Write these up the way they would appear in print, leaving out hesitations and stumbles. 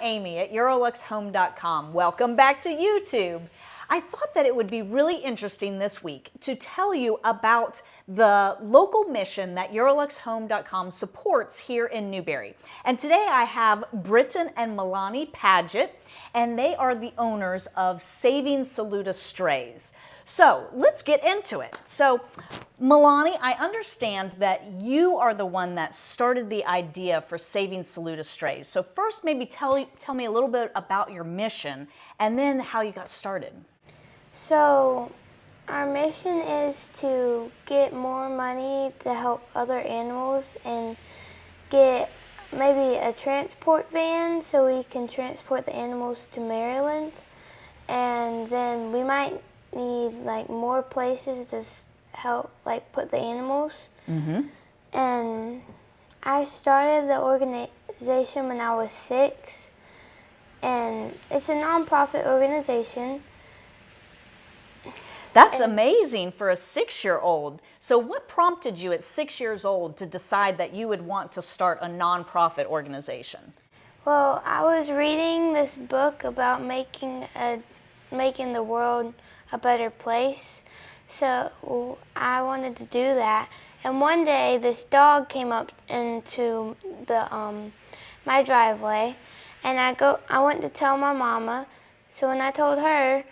Amy at EuroLuxHome.com. Welcome back to YouTube. I thought that it would be really interesting this week to tell you about the local mission that EuroLuxHome.com supports here in Newberry. And today I have Brittin and Malani Paget, and they are the owners of Saving Saluda Strays. So let's get into it. So Malani, I understand that you are the one that started the idea for Saving Saluda Strays. So first maybe tell me a little bit about your mission and then how you got started. So our mission is to get more money to help other animals and get maybe a transport van so we can transport the animals to Maryland. And then we might need like more places to help like put the animals. Mm-hmm. And I started the organization when I was 6, and it's a nonprofit organization. That's amazing for a 6-year-old. So what prompted you at 6 years old to decide that you would want to start a nonprofit organization? Well, I was reading this book about making the world a better place, so I wanted to do that. And one day, this dog came up into my driveway, and I went to tell my mama. So when I told her,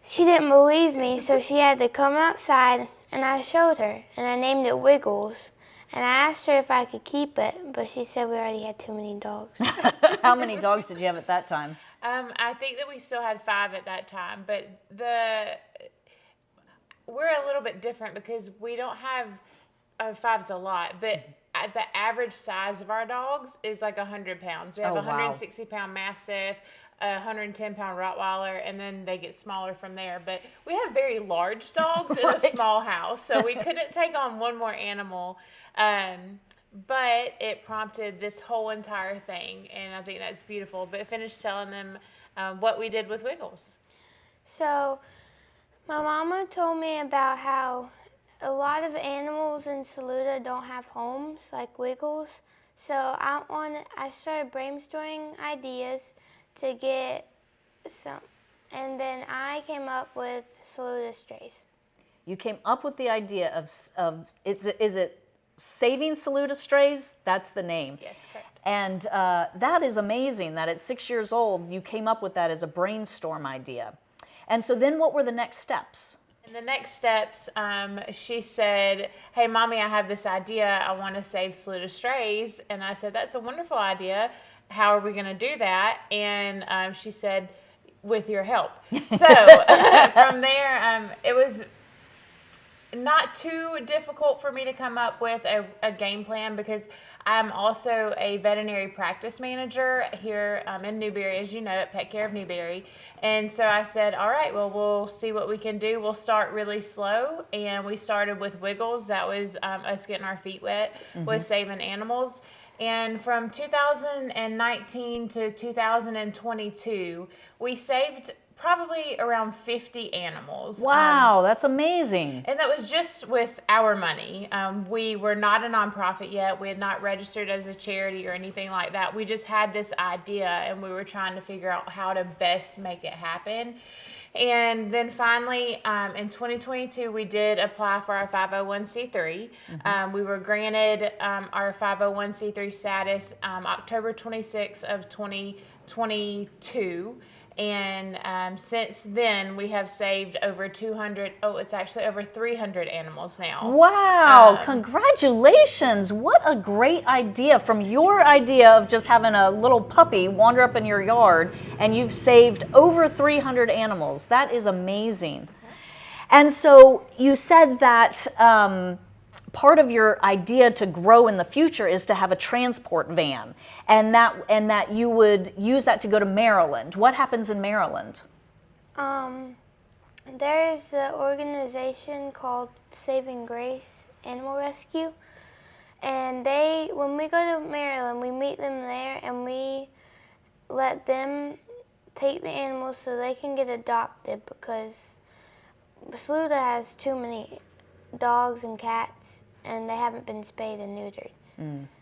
she didn't believe me, so she had to come outside, and I showed her, and I named it Wiggles. And I asked her if I could keep it, but she said we already had too many dogs. How many dogs did you have at that time? I think that we still had 5 at that time, but we're a little bit different because we don't have 5's a lot, but the average size of our dogs is like 100 pounds. We have a 160-pound Mastiff, a 110-pound Rottweiler, and then they get smaller from there. But we have very large dogs in a small house, so we couldn't take on one more animal. But it prompted this whole entire thing, and I think that's beautiful. But finish telling them what we did with Wiggles. So my mama told me about how a lot of animals in Saluda don't have homes like Wiggles. So I started brainstorming ideas to get some, and then I came up with Saluda Strays. You came up with the idea of is it Saving Saluda Strays? That's the name. Yes, correct. And that is amazing that at 6 years old you came up with that as a brainstorm idea. And so then what were the next steps? In the next steps, she said, "Hey, Mommy, I have this idea. I want to save Saluda Strays." And I said, "That's a wonderful idea. How are we going to do that?" And she said, "With your help." So from there, it was not too difficult for me to come up with a game plan because I'm also a veterinary practice manager here in Newberry, as you know, at Pet Care of Newberry. And so I said, all right, well, we'll see what we can do. We'll start really slow. And we started with Wiggles. That was us getting our feet wet with saving animals. And from 2019 to 2022, we saved probably around 50 animals. Wow, that's amazing. And that was just with our money. We were not a nonprofit yet. We had not registered as a charity or anything like that. We just had this idea and we were trying to figure out how to best make it happen. And then finally, in 2022, we did apply for our 501c3. We were granted our 501c3 status October 26th of 2022. And since then, we have saved over 300 animals now. Wow, congratulations. What a great idea. From your idea of just having a little puppy wander up in your yard, and you've saved over 300 animals. That is amazing. And so you said that part of your idea to grow in the future is to have a transport van, and that you would use that to go to Maryland. What happens in Maryland? There's the organization called Saving Grace Animal Rescue, and when we go to Maryland, we meet them there, and we let them take the animals so they can get adopted because Saluda has too many dogs and cats, and they haven't been spayed and neutered.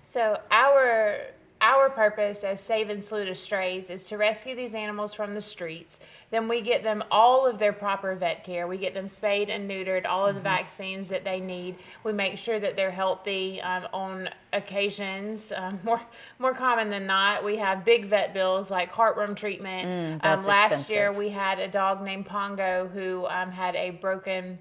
So our our purpose as Saving Saluda Strays is to rescue these animals from the streets. Then we get them all of their proper vet care. We get them spayed and neutered, all of the vaccines that they need. We make sure that they're healthy on occasions. More common than not, we have big vet bills like heartworm treatment. That's last year expensive. we had a dog named Pongo who had a broken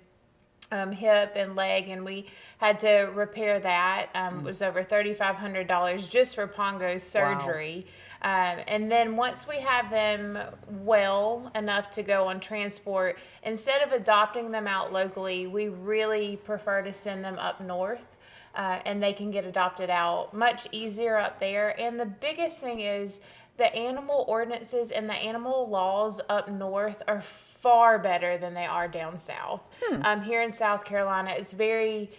hip and leg, and we had to repair that. It was over $3,500 just for Pongo's surgery. And then once we have them well enough to go on transport, instead of adopting them out locally, we really prefer to send them up north. And they can get adopted out much easier up there. And the biggest thing is the animal ordinances and the animal laws up north are far better than they are down south. Here in South Carolina, it's very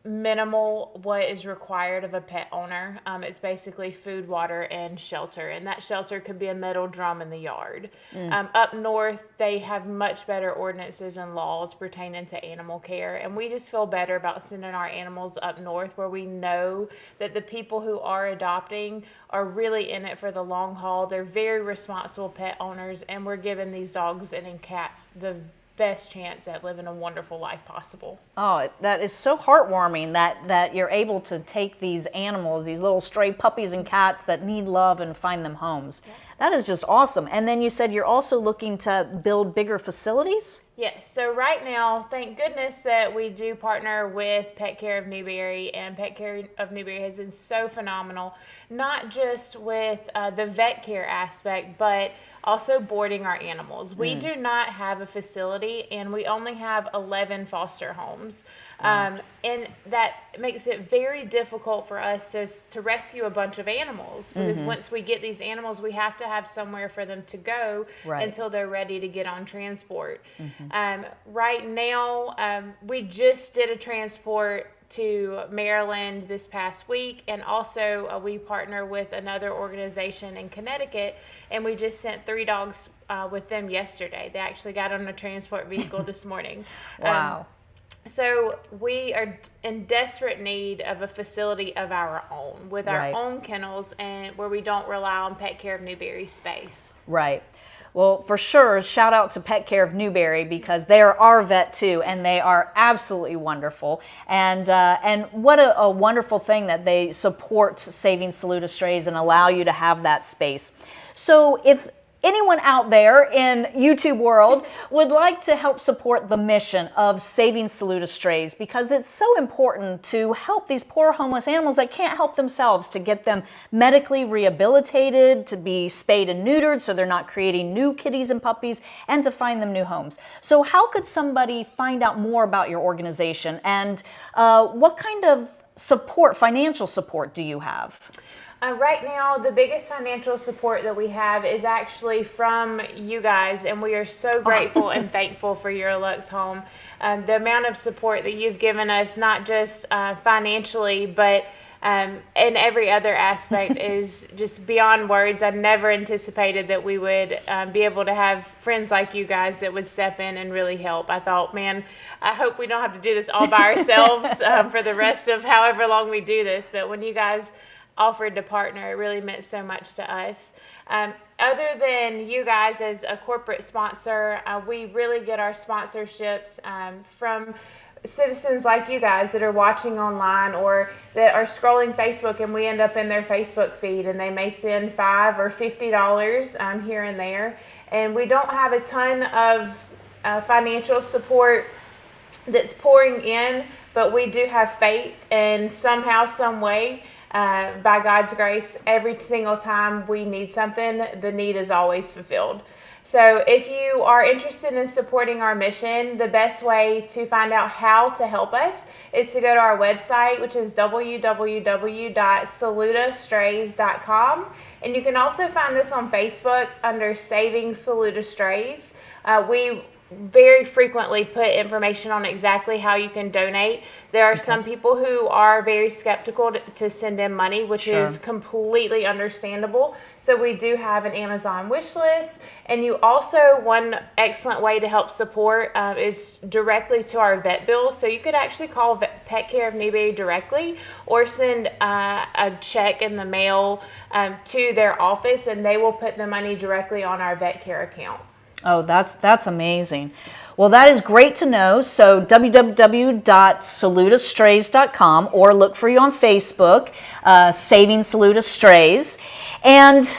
minimal what is required of a pet owner. It's basically food, water, and shelter, and that shelter could be a metal drum in the yard. Up north, they have much better ordinances and laws pertaining to animal care, and we just feel better about sending our animals up north, where we know that the people who are adopting are really in it for the long haul. They're very responsible pet owners, and we're giving these dogs and cats the best chance at living a wonderful life possible. Oh, that is so heartwarming that you're able to take these animals, these little stray puppies and cats that need love, and find them homes. Yeah. That is just awesome. And then you said you're also looking to build bigger facilities? Yes. So right now, thank goodness that we do partner with Pet Care of Newberry, and Pet Care of Newberry has been so phenomenal, not just with the vet care aspect, but also boarding our animals. We do not have a facility, and we only have 11 foster homes. And that makes it very difficult for us to rescue a bunch of animals, because once we get these animals, we have to have somewhere for them to go until they're ready to get on transport. Right now, we just did a transport to Maryland this past week, and also we partner with another organization in Connecticut, and we just sent 3 dogs with them yesterday. They actually got on a transport vehicle this morning. Wow. So we are in desperate need of a facility of our own, with our own kennels, and where we don't rely on Pet Care of Newberry space. Right. Well, for sure, shout out to Pet Care of Newberry, because they are our vet too, and they are absolutely wonderful. And what a wonderful thing that they support Saving Saluda Strays and allow you to have that space. So if anyone out there in YouTube world would like to help support the mission of Saving Saluda Strays, because it's so important to help these poor homeless animals that can't help themselves, to get them medically rehabilitated, to be spayed and neutered so they're not creating new kitties and puppies, and to find them new homes. So how could somebody find out more about your organization, and what kind of support, financial support, do you have? Right now, the biggest financial support that we have is actually from you guys, and we are so grateful and thankful for Your Luck's Home. The amount of support that you've given us, not just financially, but in every other aspect is just beyond words. I never anticipated that we would be able to have friends like you guys that would step in and really help. I thought, man, I hope we don't have to do this all by ourselves for the rest of however long we do this. But when you guys offered to partner, it really meant so much to us. Other than you guys as a corporate sponsor, we really get our sponsorships from citizens like you guys that are watching online, or that are scrolling Facebook, and we end up in their Facebook feed, and they may send $5 or $50 here and there. And we don't have a ton of financial support that's pouring in, but we do have faith, and somehow, some way, by God's grace, every single time we need something, the need is always fulfilled. So if you are interested in supporting our mission, the best way to find out how to help us is to go to our website, which is www.saludastrays.com. And you can also find this on Facebook under Saving Saluda Strays. We very frequently put information on exactly how you can donate. There are some people who are very skeptical to send in money, which is completely understandable. So we do have an Amazon wish list. And you also, one excellent way to help support is directly to our vet bills. So you could actually call Pet Care of Newberry directly, or send a check in the mail to their office, and they will put the money directly on our vet care account. Oh, that's amazing. Well, that is great to know. So www.saludastrays.com, or look for you on Facebook, Saving Saluda Strays. And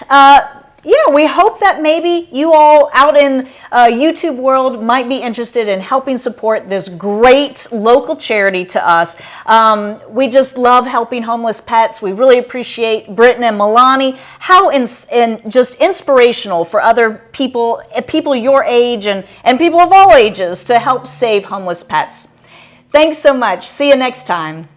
yeah, we hope that maybe you all out in YouTube world might be interested in helping support this great local charity to us. We just love helping homeless pets. We really appreciate Brittin and Malani. How just inspirational for other people your age and people of all ages to help save homeless pets. Thanks so much. See you next time.